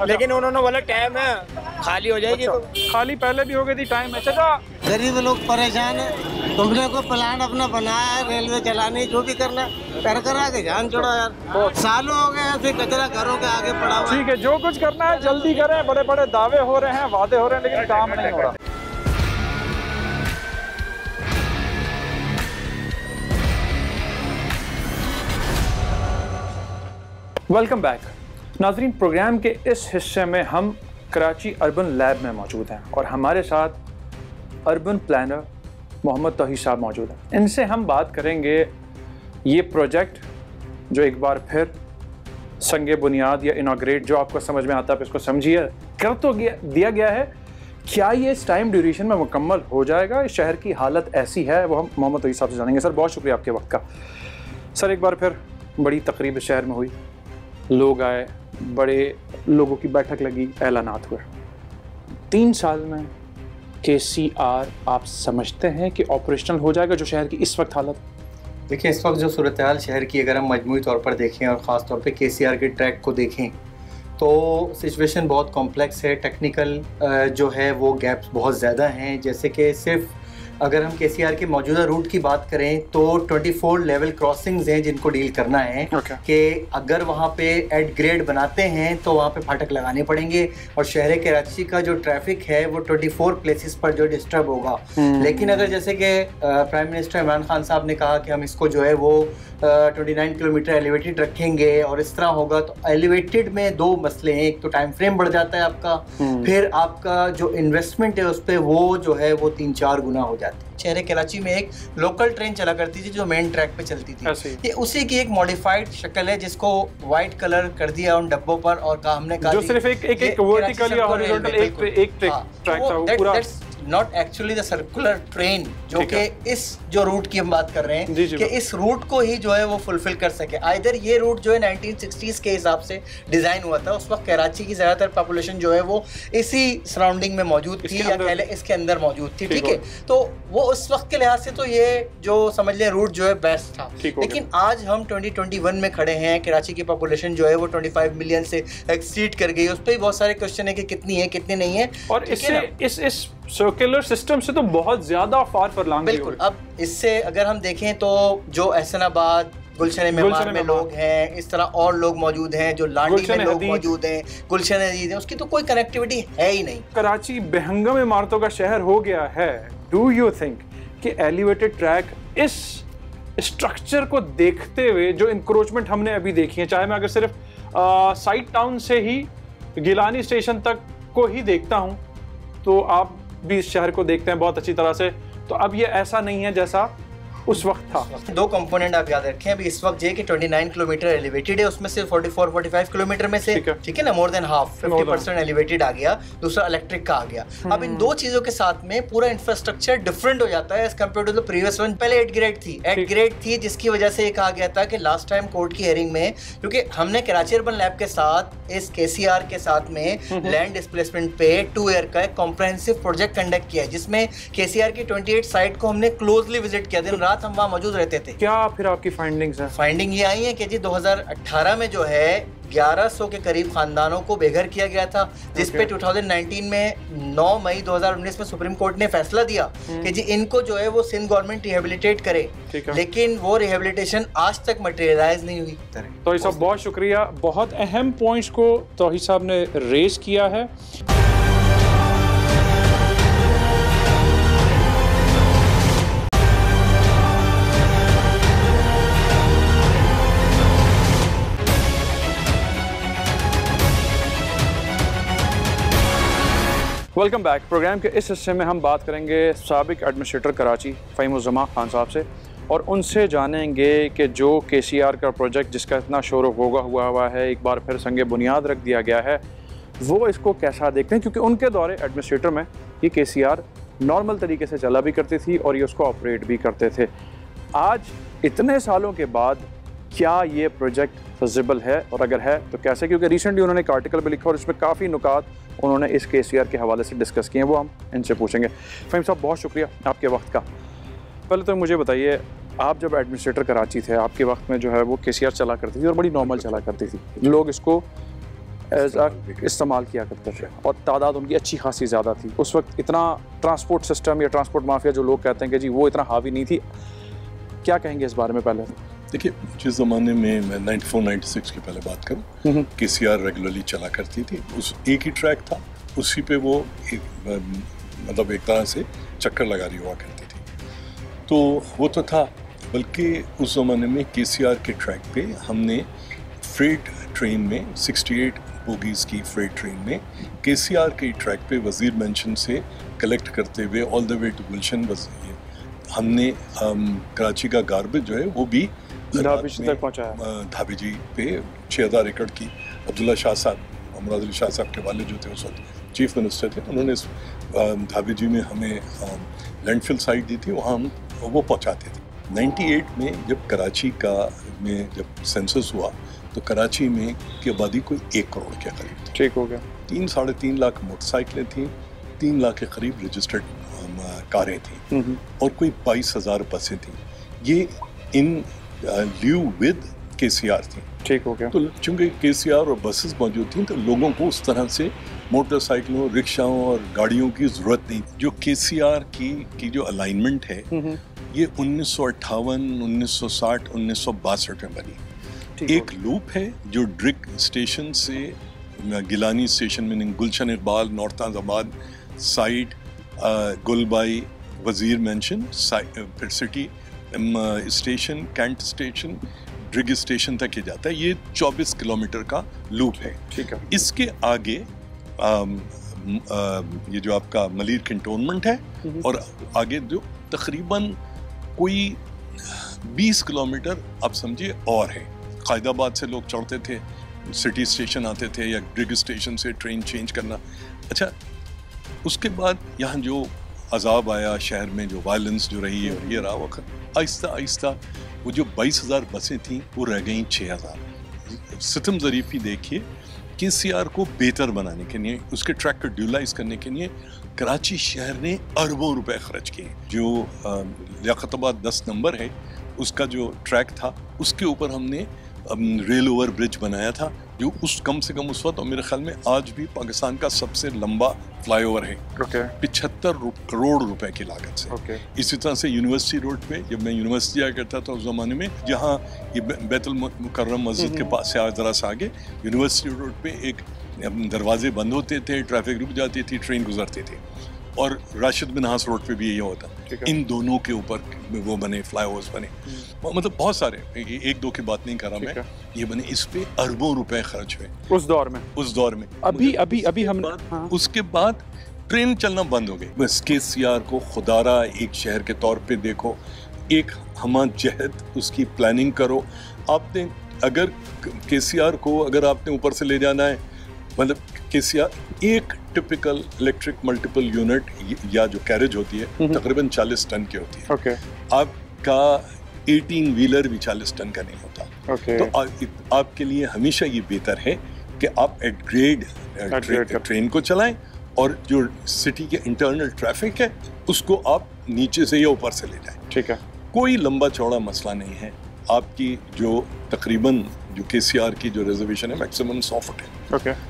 लेकिन उन्होंने बोला टाइम है, खाली हो जाएगी। तो खाली पहले भी हो गई थी, टाइम है। चाचा, गरीब लोग परेशान है, तुमने को प्लान अपना बनाया है रेलवे चलाने, जो भी करना कर आगे जान छोड़ो यार। सालों हो गए ऐसे कचरा घरों के आगे पड़ा हुआ। ठीक है, जो कुछ करना है जल्दी करें। बड़े बड़े दावे हो रहे हैं, वादे हो रहे हैं, लेकिन काम नहीं हो रहा। वेलकम बैक नाजरीन। प्रोग्राम के इस हिस्से में हम कराची अर्बन लैब में मौजूद हैं और हमारे साथ अर्बन प्लानर मोहम्मद तौहीद साहब मौजूद हैं। इनसे हम बात करेंगे ये प्रोजेक्ट जो एक बार फिर संगे बुनियाद या इनाग्रेट, जो आपको समझ में आता है आप इसको समझिए, कर तो दिया गया है। क्या ये इस टाइम ड्यूरेशन में मुकम्मल हो जाएगा? इस शहर की हालत ऐसी है, वो हम मोहम्मद तौहीद साहब से जानेंगे। सर, बहुत शुक्रिया आपके वक्त का। सर, एक बार फिर बड़ी तकरीब इस शहर में हुई, लोग आए, बड़े लोगों की बैठक लगी, ऐलानात हुए। 3 साल में KCR आप समझते हैं कि ऑपरेशनल हो जाएगा जो शहर की इस वक्त हालत? देखिए, इस वक्त जो सूरत हाल शहर की अगर हम मजमूई तौर पर देखें और ख़ास तौर पे KCR के ट्रैक को देखें तो सिचुएशन बहुत कॉम्प्लेक्स है। टेक्निकल जो है वो गैप्स बहुत ज़्यादा हैं। जैसे कि सिर्फ अगर हम KCR के मौजूदा रूट की बात करें तो 24 लेवल क्रॉसिंग्स हैं जिनको डील करना है। कि अगर वहाँ पे एट ग्रेड बनाते हैं तो वहाँ पे फाटक लगाने पड़ेंगे और शहर कराची का जो ट्रैफिक है वो 24 प्लेसेस पर जो डिस्टर्ब होगा। लेकिन अगर जैसे कि प्राइम मिनिस्टर इमरान खान साहब ने कहा कि हम इसको जो है वो 29 किलोमीटर एलिवेटेड रखेंगे और इस तरह होगा, तो एलिवेटेड में 2 मसले हैं। एक तो टाइम फ्रेम बढ़ जाता है आपका, फिर आपका जो इन्वेस्टमेंट है उस पर वो जो है वो 3-4 गुना हो जाता है। शहर कराची में एक लोकल ट्रेन चला करती थी जो मेन ट्रैक पे चलती थी, ये उसी की एक मॉडिफाइड शक्ल है जिसको व्हाइट कलर कर दिया उन डब्बों पर और कहा हमने कहा जो सिर्फ एक वर्टिकल या हॉरिजॉन्टल एक ट्रैक था वो पूरा, not actually the circular train, जो कि इस जो रूट की हम बात कर रहे हैं कि इस रूट को ही जो है वो फुलफिल कर सके। आइदर ये रूट जो है 1960s के हिसाब से डिजाइन हुआ था, उस वक्त कराची की ज्यादातर पॉपुलेशन जो है वो इसी सराउंडिंग में मौजूद थी या पहले इसके अंदर मौजूद थी, ठीक है। तो वो उस वक्त के लिहाज से तो ये जो समझ लें रूट जो है बेस्ट था। लेकिन आज हम 2021 में खड़े हैं, कराची की पॉपुलेशन जो है वो 25 मिलियन से एक्सीड कर गई। उस पर भी बहुत सारे क्वेश्चन है कि कितनी है कितनी नहीं है, और इससे इस सर्कुलर सिस्टम से तो बहुत ज्यादा फार फरलांग। बिल्कुल। अब इससे अगर हम देखें तो जो एहसनाबाद, गुलशन मेमार में लोग हैं, इस तरह और लोग मौजूद हैं, जो लांडी में लोग मौजूद हैं, गुलशन हदीद है, उसकी तो कोई कनेक्टिविटी है ही नहीं। कराची बेहंगम इमारतों का शहर हो गया है। डू यू थिंक कि एलिवेटेड ट्रैक इस स्ट्रक्चर को देखते हुए जो इंक्रोचमेंट हमने अभी देखी है, चाहे मैं अगर सिर्फ साइड टाउन से ही गिलानी स्टेशन तक को ही देखता हूँ, तो आप भी इस शहर को देखते हैं बहुत अच्छी तरह से, तो अब ये ऐसा नहीं है जैसा उस वक्त था। 2 कंपोनेंट आप याद रखें। अभी इस वक्त ये कि 29 किलोमीटर एलिवेटेड है, उसमें से 44-45 किलोमीटर में से ठीक है ना, मोर देन हाफ 50% एलिवेटेड आ गया, दूसरा इलेक्ट्रिक का आ गया। अब इन 2 चीजों के साथ में पूरा इंफ्रास्ट्रक्चर डिफरेंट हो जाता है as compare to the previous one. पहले 8 ग्रेड थी जिसकी वजह से ये कहा गया था कि लास्ट टाइम कोर्ट की हियरिंग में, क्योंकि हमने कराची अर्बन लैब के साथ इस KCR के साथ में लैंड डिस्प्लेसमेंट पे 2 ईयर का एक कॉम्प्रहेंसिव प्रोजेक्ट कंडक्ट किया है, जिसमें KCR की 28 साइट को हमने क्लोजली विजिट किया, दिन रात हम वहाँ मौजूद रहते थे। क्या फिर आपकी फाइंडिंग्स हैं? फाइंडिंग ये आई है कि जी 2018 में जो है 1100 के करीब खानदानों को बेघर किया गया था, जिस पे 2019 में 9 मई 2019 में सुप्रीम कोर्ट ने फैसला दिया कि जी इनको जो है वो सिंध गवर्नमेंट रिहेबिलिटेट करे, लेकिन वो रिहेबिलिटेशन आज तक मटेरियलाइज नहीं हुई। तौहीद साहब बहुत शुक्रिया, बहुत अहम पॉइंट्स को तौहीद साहब ने रेज किया है। Welcome back. प्रोग्राम के इस हिस्से में हम बात करेंगे साबिक एडमिनिस्ट्रेटर कराची फ़हीमुज़्ज़मा खान साहब से, और उनसे जानेंगे कि जो KCR का प्रोजेक्ट जिसका इतना शोर होगा हुआ है, एक बार फिर संगे बुनियाद रख दिया गया है, वो इसको कैसा देखते हैं, क्योंकि उनके दौरे एडमिनिस्ट्रेटर में ये KCR नॉर्मल तरीके से चला भी करती थी और ये उसको ऑपरेट भी करते थे। आज इतने सालों के बाद क्या ये प्रोजेक्ट फिजिबल है, और अगर है तो कैसे? क्योंकि रिसेंटली उन्होंने एक आर्टिकल भी लिखा और इसमें काफ़ी नुकात उन्होंने इस KCR के हवाले से डिस्कस किए हैं, वो हम इनसे पूछेंगे। फ़हीम साहब बहुत शुक्रिया आपके वक्त का। पहले तो मुझे बताइए, आप जब एडमिनिस्ट्रेटर कराची थे, आपके वक्त में जो है वो KCR चला करती थी और बड़ी नॉर्मल चला करती थी, लोग इसको एज आ इस्तेमाल किया करते थे और तादाद उनकी अच्छी खासी ज़्यादा थी। उस वक्त इतना ट्रांसपोर्ट सिस्टम या ट्रांसपोर्ट माफिया जो लोग कहते हैं कि जी वो इतना हावी नहीं थी, क्या कहेंगे इस बारे में? पहले देखिए, जिस ज़माने में मैं 94-96 की पहले बात करूँ, KCR रेगुलरली चला करती थी, उस एक ही ट्रैक था, उसी पे वो मतलब एक तरह से चक्कर लगा रही हुआ करती थी। तो वो तो था, बल्कि उस ज़माने में KCR के ट्रैक पे हमने फ्रेट ट्रेन में 68 बोगीज़ की फ्रेट ट्रेन में KCR के ट्रैक पे वज़ीर मेंशन से कलेक्ट करते हुए ऑल द वे टू गुलशन हमने कराची का गार्बेज जो है वो भी धाबी तक पहुँचाया। धाबी जी पे 6000 एकड़ की अब्दुल्ला शाह साहब, मुराद अली शाह साहब के वाले जो थे उस वक्त चीफ मिनिस्टर थे, उन्होंने इस धाबी जी में हमें लैंडफिल साइट दी थी, वहाँ हम वो पहुँचाते थे। 98 में जब कराची का में जब सेंसस हुआ तो कराची में की आबादी कोई 1 करोड़ के करीब थी। ठीक हो गया। 3-3.5 लाख मोटरसाइकिलें थी, 3 लाख के करीब रजिस्टर्ड कारें थी और कोई 22,000 बसें थी। ये इन ल्यू विद KCR थी। ठीक हो गया। तो चूंकि KCR और बसेस मौजूद थी तो लोगों को उस तरह से मोटरसाइकिलों, रिक्शाओं और गाड़ियों की ज़रूरत नहीं। जो KCR की जो अलाइनमेंट है ये 1958, 1960, 1962 में बनी। एक लूप है जो ड्रिक स्टेशन से गिलानी स्टेशन में गुलशन इकबाल, नॉर्थाबाद साइड, गुलबाई, वजीर मेंशन, फिर city station, cantt station, Drigh station तक ही जाता है। ये 24 किलोमीटर का लूप है। ठीक है। इसके आगे ये जो आपका मलीर कैंटोनमेंट है और आगे जो तकरीबन कोई 20 किलोमीटर आप समझिए और है। कायदाबाद से लोग चढ़ते थे, सिटी स्टेशन आते थे या ड्रिग स्टेशन से ट्रेन चेंज करना। अच्छा, उसके बाद यहाँ जो अजाब आया शहर में, जो वायलेंस जो रही है और ये रहा वक्त, आहिस्ता आहिस्ता वो जो 22,000 बसें थीं वो रह गई 6,000। सितम ज़रीफ़ी देखिए, KCR को बेहतर बनाने के लिए, उसके ट्रैक को ड्यूलाइज करने के लिए कराची शहर ने अरबों रुपए खर्च किए। जो लियाकताबाद 10 नंबर है उसका जो ट्रैक था उसके ऊपर हमने रेल ओवर ब्रिज बनाया था, जो उस कम से कम उस वक्त और मेरे ख्याल में आज भी पाकिस्तान का सबसे लंबा फ्लाईओवर है। 75 करोड़ रुपए की लागत से। इसी तरह से यूनिवर्सिटी रोड पे, जब मैं यूनिवर्सिटी आया करता था उस ज़माने में, जहाँ ये बैतुल मुकर्रम मस्जिद के पास से ज़रा सा आगे यूनिवर्सिटी रोड पे एक दरवाजे बंद होते थे, ट्रैफिक रुक जाती थी, ट्रेन गुजरती थी, और राशिद मिनहास रोड पे भी यही होता। इन दोनों के ऊपर वो बने, फ्लाईओवर्स बने, मतलब बहुत सारे, एक दो की बात नहीं कर रहा मैं, ये बने। इस पे अरबों रुपए खर्च हुए उस दौर में। अभी हम उसके बाद ट्रेन चलना बंद हो गई। बस KCR को खुदारा एक शहर के तौर पे देखो, एक हमा जहद उसकी प्लानिंग करो। आपने अगर KCR को अगर आपने ऊपर से ले जाना है, मतलब KCR एक टिपिकल इलेक्ट्रिक मल्टीपल यूनिट या जो कैरेज होती है तकरीबन 40 टन की होती है। आपका 18 व्हीलर भी 40 टन का नहीं होता। तो आपके लिए हमेशा ये बेहतर है कि आप एट ग्रेड ट्रेन को चलाएं और जो सिटी के इंटरनल ट्रैफिक है उसको आप नीचे से या ऊपर से ले जाएं। ठीक है। कोई लंबा चौड़ा मसला नहीं है। आपकी जो तकरीबन जो KCR की जो रिजर्वेशन है मैक्सिमम 100 फुट है।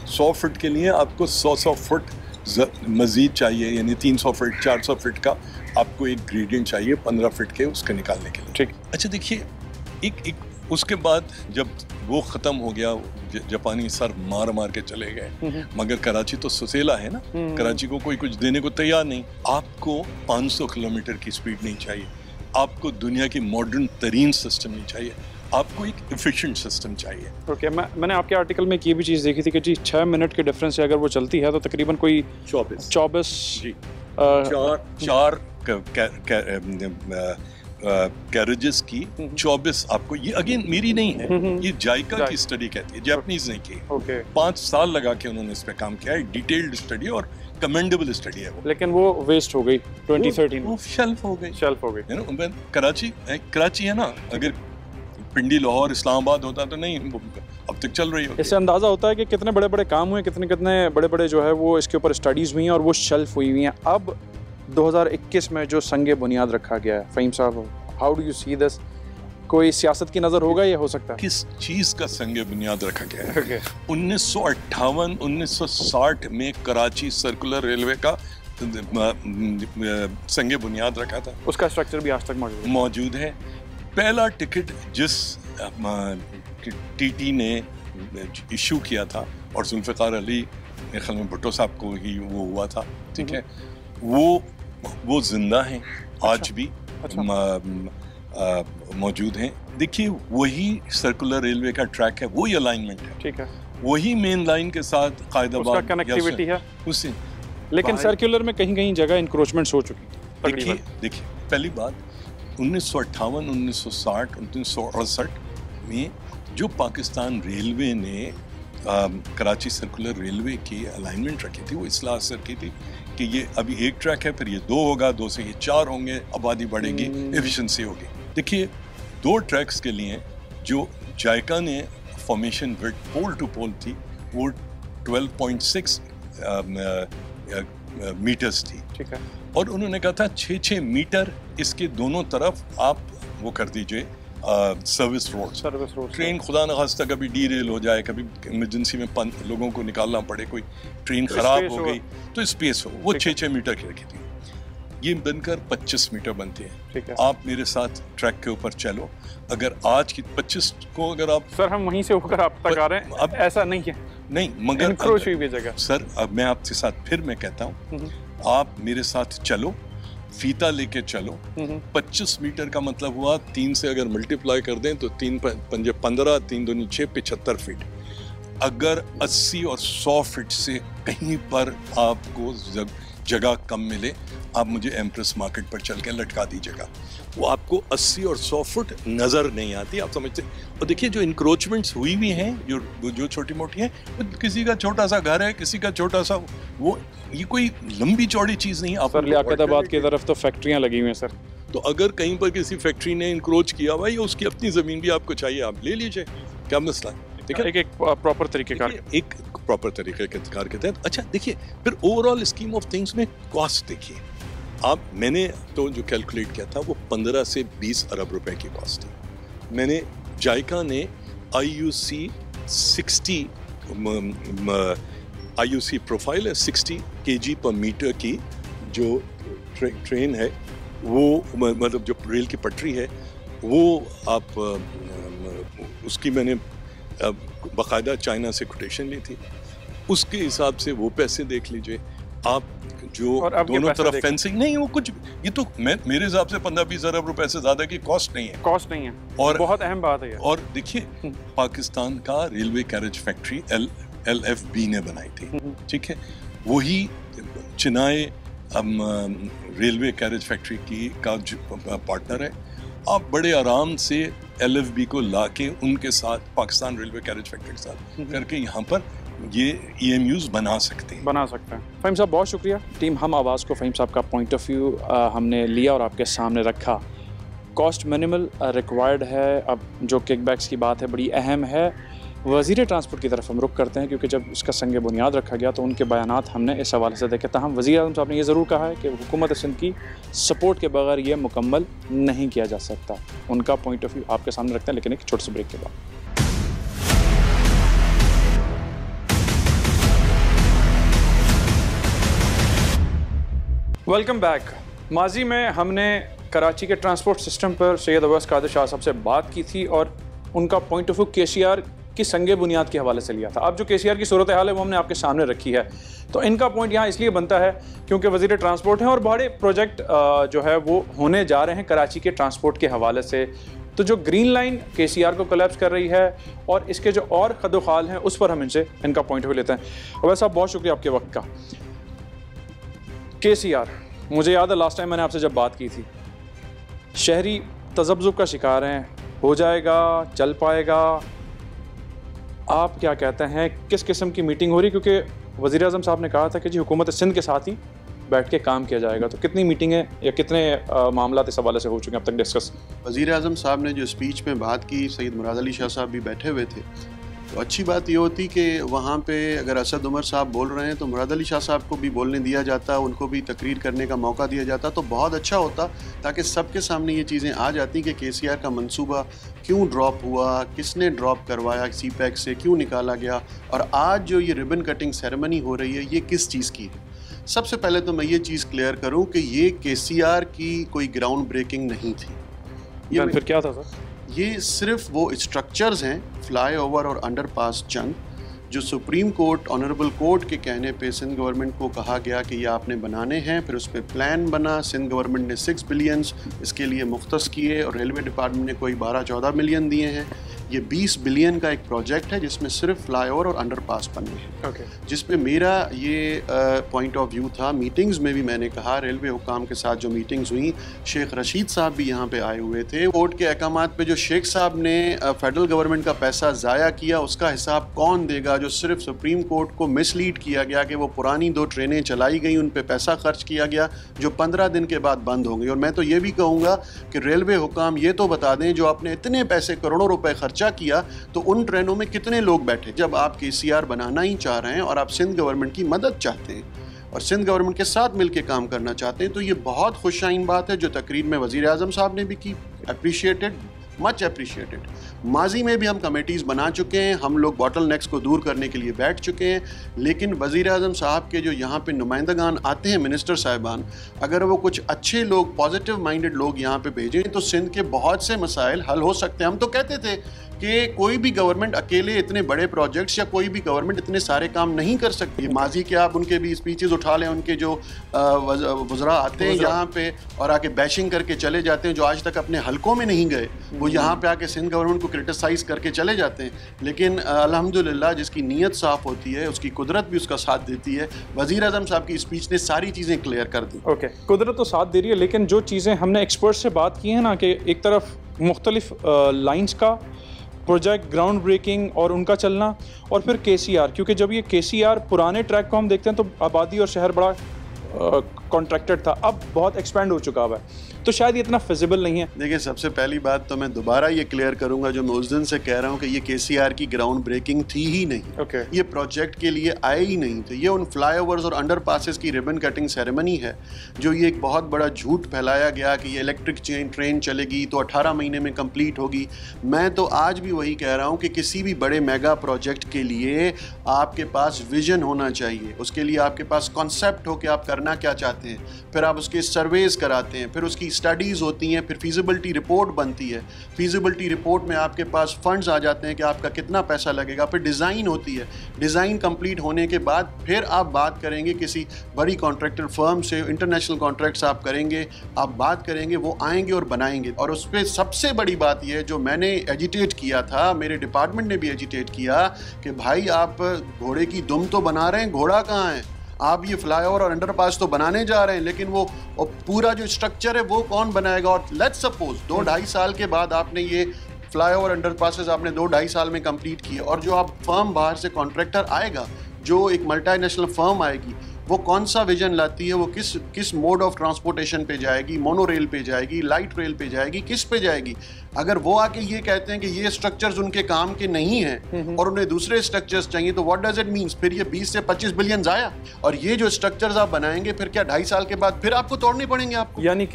100 फुट के लिए आपको 100 फुट मजीद चाहिए, यानी 300 फुट 400 फुट का आपको एक ग्रेडियंट चाहिए 15 फुट के उसके निकालने के लिए। ठीक। अच्छा देखिए, एक उसके बाद जब वो ख़त्म हो गया, जापानी सर मार मार के चले गए, मगर कराची तो सुसेला है ना, कराची को कोई कुछ देने को तैयार नहीं। आपको 500 किलोमीटर की स्पीड नहीं चाहिए, आपको दुनिया की मॉडर्न तरीन सिस्टम नहीं चाहिए, आपको एक एफिशिएंट सिस्टम चाहिए। मैंने आपके आर्टिकल में ये भी चीज़ देखी थी कि जी 6 मिनट के डिफरेंस से अगर वो चलती है तो तकरीबन कोई 24 जी चार कैरेजेस की 24 आपको, ये अगेन मेरी नहीं है, ये जायका की स्टडी कहती है, जापानीज ने की। 5 साल लगा के उन्होंने इस पे काम किया है, डिटेल्ड स्टडी, और कमेंडेबल स्टडी है वो, लेकिन वो वेस्ट हो गई 2013 वो शेल्फ हो गई यू नो। कराची है ना, अगर पिंडी, लाहौर, इस्लामाबाद होता तो नहीं, अब तक चल रही होती। इससे अंदाज़ा होता है कि कितने बड़े बड़े काम हुए, कितने बड़े बड़े जो है वो इसके ऊपर स्टडीज़ हुई हैं और वो शेल्फ हुई हैं। अब 2021 में जो संगे बुनियाद रखा गया है, फ़हीम साहब, how do you see this? कोई सियासत की नज़र होगा या हो सकता है? किस चीज़ का संगे बुनियाद रखा गया है? 1958 1960 में कराची सर्कुलर रेलवे का संगे बुनियाद रखा था। उसका स्ट्रक्चर भी आज तक मौजूद है। पहला टिकट जिस टीटी ने इशू किया था और जुल्फ़िकार अली मेरे ख्याल में भुट्टो साहब को ही वो हुआ था, ठीक है, वो जिंदा हैं आज भी, मौजूद हैं। देखिए वही सर्कुलर रेलवे का ट्रैक है, वही अलाइनमेंट है, ठीक है, वही मेन लाइन के साथ कायदाबाद कनेक्टिविटी है उससे। लेकिन सर्कुलर में कहीं कहीं जगह इंक्रोचमेंट्स हो चुकी। देखिए पहली बात 1958 1960 1968 में जो पाकिस्तान रेलवे ने कराची सर्कुलर रेलवे की अलाइनमेंट रखी थी, वो इसलाह असर की थी कि ये अभी एक ट्रैक है, फिर ये 2 होगा, 2 से ये 4 होंगे, आबादी बढ़ेगी, एफिशिएंसी होगी। देखिए 2 ट्रैक्स के लिए जो जायका ने फॉर्मेशन विड्थ पोल टू पोल थी वो 12.6 मीटर्स थी, ठीक है, और उन्होंने कहा था 6-6 मीटर इसके दोनों तरफ आप वो कर दीजिए सर्विस रोड। ट्रेन खुदा न खास्ता कभी डीरेल हो जाए, कभी इमरजेंसी में लोगों को निकालना पड़े, कोई ट्रेन खराब हो गई तो स्पेस हो, वो 6-6 मीटर की रखी थी। ये बनकर 25 मीटर बनते हैं। आप मेरे साथ ट्रैक के ऊपर चलो, अगर आज की 25 को अगर आप, सर हम वहीं से होकर आप तक आ रहे हैं, अब ऐसा नहीं है, नहीं मगर जगह सर, अब मैं आपके साथ फिर मैं कहता हूँ, आप मेरे साथ चलो, फीता लेके चलो। 25 मीटर का मतलब हुआ 3 से अगर मल्टीप्लाई कर दें तो 3 पंजे 15, 3 दूनी 6, 75 फीट। अगर 80 और 100 फीट से कहीं पर आपको जगह कम मिले, आप मुझे एम्प्रेस मार्केट पर चल के लटका दीजिएगा, वो आपको 80 और 100 फुट नज़र नहीं आती, आप समझते। और देखिए जो इंक्रोचमेंट्स हुई भी हैं, जो छोटी मोटी हैं, किसी का छोटा सा घर है, किसी का छोटा सा वो, ये कोई लंबी चौड़ी चीज़ नहीं। आप लियाकताबाद की तरफ तो फैक्ट्रियाँ लगी हुई हैं सर, तो अगर कहीं पर किसी फैक्ट्री ने इंक्रोच किया हुआ या उसकी अपनी ज़मीन भी आपको चाहिए, आप ले लीजिए, क्या मसला है? एक प्रॉपर तरीके का, एक प्रॉपर तरीके के कार के तहत। अच्छा देखिए, फिर ओवरऑल स्कीम ऑफ थिंग्स में कॉस्ट देखिए आप, मैंने तो जो कैलकुलेट किया था वो 15 से 20 अरब रुपए की कॉस्ट थी। मैंने जायका ने IUC 60 IUC प्रोफाइल है 60 kg पर मीटर की जो ट्रेन है, वो मतलब जो रेल की पटरी है, वो आप उसकी मैंने बाकायदा चाइना से कोटेशन ली थी, उसके हिसाब से वो पैसे देख लीजिए आप, जो दोनों तरफ फेंसिंग नहीं, वो कुछ, ये तो मेरे हिसाब से 15-20 अरब रुपए से ज्यादा की कॉस्ट नहीं है, और बहुत अहम बात है। और देखिए पाकिस्तान का रेलवे कैरेज फैक्ट्री LFB ने बनाई थी, ठीक है, वही चिनाई रेलवे कैरेज फैक्ट्री की का पार्टनर है। आप बड़े आराम से LFB को लाके उनके साथ, पाकिस्तान रेलवे कैरेज फैक्ट्री के साथ करके यहाँ पर ये EMUs बना सकते हैं। फ़हीम साहब बहुत शुक्रिया। टीम हम आवाज़ को फ़हीम साहब का पॉइंट ऑफ व्यू हमने लिया और आपके सामने रखा। कॉस्ट मिनिमल रिक्वायर्ड है। अब जो किकबैक्स की बात है बड़ी अहम है। वज़ीर ट्रांसपोर्ट की तरफ हम रुख करते हैं, क्योंकि जब इसका संग बुनियाद रखा गया तो उनके बयानात हमने इस हवाले से देखे। ताहम वज़ीर आज़म साहब ने ये ज़रूर कहा है कि हुकूमत सिंध की सपोर्ट के बगैर ये मुकम्मल नहीं किया जा सकता। उनका पॉइंट ऑफ व्यू आपके सामने रखते हैं, लेकिन एक छोटे से ब्रेक के बाद। Welcome back. माजी में हमने कराची के ट्रांसपोर्ट सिस्टम पर सैयद अवैस कादिर शाह साहब से बात की थी और उनका पॉइंट ऑफ व्यू KCR की संगे बुनियाद के हवाले से लिया था। अब जो KCR की सूरत हाल है वो हमने आपके सामने रखी है। तो इनका पॉइंट यहाँ इसलिए बनता है क्योंकि वज़ीर ट्रांसपोर्ट हैं और बड़े प्रोजेक्ट जो है वो होने जा रहे हैं कराची के ट्रांसपोर्ट के हवाले से। तो जो ग्रीन लाइन KCR को कोलैप्स कर रही है और इसके जो और खदोखाल हैं उस पर हम इनसे इनका पॉइंट ऑफ व्यू लेते हैं। अवैस साहब बहुत शुक्रिया आपके वक्त का। KCR, मुझे याद है लास्ट टाइम मैंने आपसे जब बात की थी, शहरी तज़ब्ज़ुब का शिकार हैं, हो जाएगा, चल पाएगा, आप क्या कहते हैं, किस किस्म की मीटिंग हो रही? क्योंकि वज़ीर आज़म साहब ने कहा था कि जी हुकूमत सिंध के साथ ही बैठ के काम किया जाएगा, तो कितनी मीटिंगें या कितने मामला इस हवाले से हो चुके हैं अब तक डिस्कस? वज़ीर आज़म साहब ने जो स्पीच में बात की, सैयद मुराद अली शाह साहब भी बैठे हुए थे, तो अच्छी बात ये होती कि वहाँ पे अगर असद उमर साहब बोल रहे हैं तो मुराद अली शाह साहब को भी बोलने दिया जाता, उनको भी तकरीर करने का मौका दिया जाता तो बहुत अच्छा होता, ताकि सबके सामने ये चीज़ें आ जाती कि KCR का मंसूबा क्यों ड्रॉप हुआ, किसने ड्रॉप करवाया, CPEC से क्यों निकाला गया, और आज जो ये रिबन कटिंग सेरेमनी हो रही है ये किस चीज़ की है। सबसे पहले तो मैं ये चीज़ क्लियर करूँ कि ये KCR की कोई ग्राउंड ब्रेकिंग नहीं थी। ये फिर क्या था सर? ये सिर्फ वो स्ट्रक्चर्स हैं, फ्लाईओवर और अंडरपास चंक, जो सुप्रीम कोर्ट ऑनरेबल कोर्ट के कहने पे सिंध गवर्नमेंट को कहा गया कि ये आपने बनाने हैं, फिर उस पर प्लान बना, सिंध गवर्नमेंट ने 6 बिलियन इसके लिए मुख्तस किए और रेलवे डिपार्टमेंट ने कोई 12-14 मिलियन दिए हैं। ये 20 बिलियन का एक प्रोजेक्ट है जिसमें सिर्फ फ्लाईओवर और अंडरपास बनने हैं। जिस पे मेरा ये पॉइंट ऑफ व्यू था, मीटिंग्स में भी मैंने कहा, रेलवे हुकाम के साथ जो मीटिंग्स हुई, शेख रशीद साहब भी यहाँ पे आए हुए थे। कोर्ट के अहकामात पे जो शेख साहब ने फेडरल गवर्नमेंट का पैसा ज़ाया किया उसका हिसाब कौन देगा? जो सिर्फ सुप्रीम कोर्ट को मिसलीड किया गया कि वो पुरानी 2 ट्रेनें चलाई गई, उन पर पैसा खर्च किया गया जो 15 दिन के बाद बंद होंगी। और मैं तो ये भी कहूँगा कि रेलवे हुकाम ये तो बता दें, जो आपने इतने पैसे करोड़ों रुपए खर्चा किया तो उन ट्रेनों में कितने लोग बैठे? जब आप KCR बनाना ही चाह रहे हैं और आप सिंध गवर्नमेंट की मदद चाहते हैं और सिंध गवर्नमेंट के साथ मिलकर काम करना चाहते हैं, तो ये बहुत खुशाइन बात है जो तकरीर में वज़ीर आज़म साहब ने भी की। Appreciated, much appreciated. माजी में भी हम कमेटीज़ बना चुके हैं, हम लोग बॉटल नेक्स को दूर करने के लिए बैठ चुके हैं, लेकिन वज़ीर आज़म साहब के जो यहाँ पे नुमाइंदगान आते हैं, मिनिस्टर साहिबान, अगर वो कुछ अच्छे लोग, पॉजिटिव माइंडेड लोग यहाँ पे भेजें तो सिंध के बहुत से मसाइल हल हो सकते हैं। हम तो कहते थे कि कोई भी गवर्नमेंट अकेले इतने बड़े प्रोजेक्ट्स या कोई भी गवर्नमेंट इतने सारे काम नहीं कर सकती। माजी के आप उनके भी स्पीचेस उठा लें, उनके जो वज़रा आते हैं यहाँ पे और आके बैशिंग करके चले जाते हैं, जो आज तक अपने हलकों में नहीं गए, वो यहाँ पे आके सिंध गवर्नमेंट को क्रिटिसाइज़ करके चले जाते हैं। लेकिन अल्हम्दुलिल्लाह जिसकी नीयत साफ़ होती है उसकी कुदरत भी उसका साथ देती है। वज़ीर आज़म साहब की स्पीच ने सारी चीज़ें क्लियर कर दी। ओके, कुदरत तो साथ दे रही है, लेकिन जो चीज़ें हमने एक्सपर्ट से बात की है ना, कि एक तरफ मुख्तलिफ लाइन्स का प्रोजेक्ट, ग्राउंड ब्रेकिंग और उनका चलना, और फिर KCR, क्योंकि जब ये KCR पुराने ट्रैक को हम देखते हैं तो आबादी और शहर बड़ा कॉन्ट्रैक्टेड था, अब बहुत एक्सपेंड हो चुका हुआ है, तो शायद ये इतना फिजिबल नहीं है। देखिए, सबसे पहली बात तो मैं दोबारा ये क्लियर करूंगा जो मैं उस दिन से कह रहा हूँ कि ये KCR की ग्राउंड ब्रेकिंग थी ही नहीं। ये प्रोजेक्ट के लिए आए ही नहीं थे। ये उन फ्लाईओवर्स और अंडरपासेस की रिबन कटिंग सेरेमनी है, जो ये एक बहुत बड़ा झूठ फैलाया गया कि ये इलेक्ट्रिक ट्रेन चलेगी तो 18 महीने में कंप्लीट होगी। मैं तो आज भी वही कह रहा हूँ कि किसी भी बड़े मेगा प्रोजेक्ट के लिए आपके पास विजन होना चाहिए, उसके लिए आपके पास कॉन्सेप्ट हो कि आप करना क्या चाहते हैं, फिर आप उसके सर्वेज कराते हैं, फिर उसकी स्टडीज़ होती हैं, फिर फीजिबिलिटी रिपोर्ट बनती है। फीजिबिलिटी रिपोर्ट में आपके पास फंड्स आ जाते हैं कि आपका कितना पैसा लगेगा, फिर डिज़ाइन होती है। डिज़ाइन कंप्लीट होने के बाद फिर आप बात करेंगे किसी बड़ी कॉन्ट्रैक्टर फर्म से, इंटरनेशनल कॉन्ट्रैक्ट्स आप करेंगे, आप बात करेंगे, वो आएंगे और बनाएंगे। और उस पर सबसे बड़ी बात यह है जो मैंने एजिटेट किया था, मेरे डिपार्टमेंट ने भी एजिटेट किया कि भाई आप घोड़े की दुम तो बना रहे हैं, घोड़ा कहाँ है? आप ये फ्लाईओवर और अंडरपास तो बनाने जा रहे हैं, लेकिन वो पूरा जो स्ट्रक्चर है वो कौन बनाएगा? और लेट्स सपोज 2-2.5 साल के बाद आपने ये फ्लाईओवर अंडरपासेस आपने 2-2.5 साल में कंप्लीट किए, और जो आप फर्म बाहर से कॉन्ट्रैक्टर आएगा, जो एक मल्टीनेशनल फर्म आएगी, वो कौन सा विजन लाती है, वो किस मोड ऑफ ट्रांसपोर्टेशन पे जाएगी, मोनो रेल पे जाएगी, लाइट रेल पे जाएगी, किस पे जाएगी? अगर वो आके ये कहते हैं कि ये स्ट्रक्चर्स उनके काम के नहीं हैं और उन्हें दूसरे स्ट्रक्चर्स चाहिए, तो व्हाट डज इट मीन्स? फिर ये 20 से 25 बिलियन आया, और ये जो स्ट्रक्चर्स आप बनाएंगे फिर क्या 2.5 साल के बाद फिर आपको तोड़ने पड़ेंगे? आपको यानी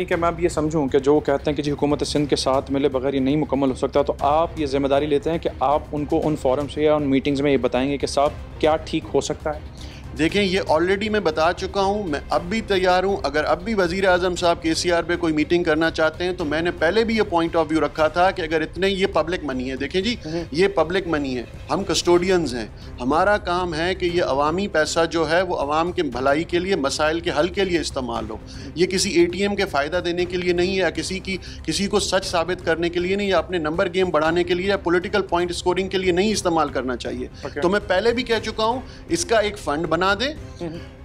कि मैं अब ये समझूं कि जो कहते हैं कि जी हुकूमत सिंध के साथ मिले बगैर ये नहीं मुकम्मल हो सकता, तो आप ये जिम्मेदारी लेते हैं कि आप उनको उन फोरम से या उन मीटिंग्स में ये बताएंगे कि साहब क्या ठीक हो सकता है? देखें, ये ऑलरेडी मैं बता चुका हूँ, मैं अब भी तैयार हूँ। अगर अब भी वज़ीर आज़म साहब KCR पे कोई मीटिंग करना चाहते हैं तो मैंने पहले भी ये पॉइंट ऑफ व्यू रखा था कि अगर इतने, ये पब्लिक मनी है, देखें जी, ये पब्लिक मनी है, हम कस्टोडियंस हैं, हमारा काम है कि ये अवामी पैसा जो है वो अवाम के भलाई के लिए, मसाइल के हल के लिए इस्तेमाल हो। ये किसी ATM के फ़ायदा देने के लिए नहीं है, या किसी को सच साबित करने के लिए नहीं, या अपने नंबर गेम बढ़ाने के लिए या पॉलिटिकल पॉइंट स्कोरिंग के लिए नहीं इस्तेमाल करना चाहिए। तो मैं पहले भी कह चुका हूँ, इसका एक फ़ंड बना दें,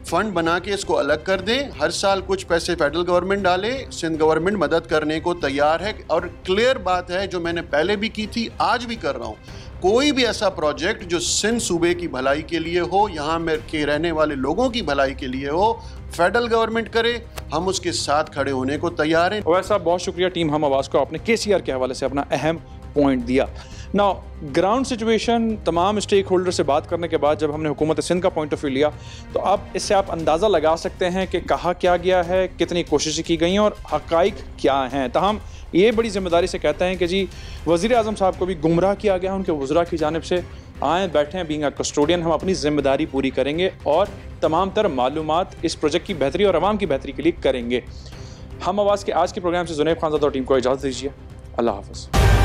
फंड बना के इसको अलग कर दें, हर साल कुछ पैसे फेडरल गवर्नमेंट डाले, सिंध गवर्नमेंट मदद करने को तैयार है। और क्लियर बात है जो मैंने पहले भी की थी, आज भी कर रहा हूँ, कोई भी ऐसा प्रोजेक्ट जो सिंध सूबे की भलाई के लिए हो, यहाँ में के रहने वाले लोगों की भलाई के लिए हो, फेडरल गवर्नमेंट करे, हम उसके साथ खड़े होने को तैयार हैं। वैसा बहुत शुक्रिया टीम हम आवाज़ को, आपने KCR के हवाले से अपना अहम पॉइंट दिया। नाउ ग्राउंड सिचुएशन, तमाम स्टेक होल्डर से बात करने के बाद जब हमने हुकूमत सिंध का पॉइंट ऑफ व्यू लिया, तो अब इससे आप अंदाज़ा लगा सकते हैं कि कहा क्या गया है, कितनी कोशिशें की गई हैं और हक़ाइक़ क्या हैं। तहम ये बड़ी ज़िम्मेदारी से कहते हैं कि जी वज़ीर आज़म साहब को भी गुमराह किया गया, उनके वज़रा की जानिब से आएँ बैठें, बीइंग अ कस्टोडियन हम अपनी ज़िम्मेदारी पूरी करेंगे और तमाम तर मालूमात इस प्रोजेक्ट की बेहतरी और आवाम की बेहतरी के लिए करेंगे। हम आवाज़ के आज के प्रोग्राम से जुनैब खानज़ादा और टीम को इजाज़त दीजिए। अल्लाह हाफ़िज़।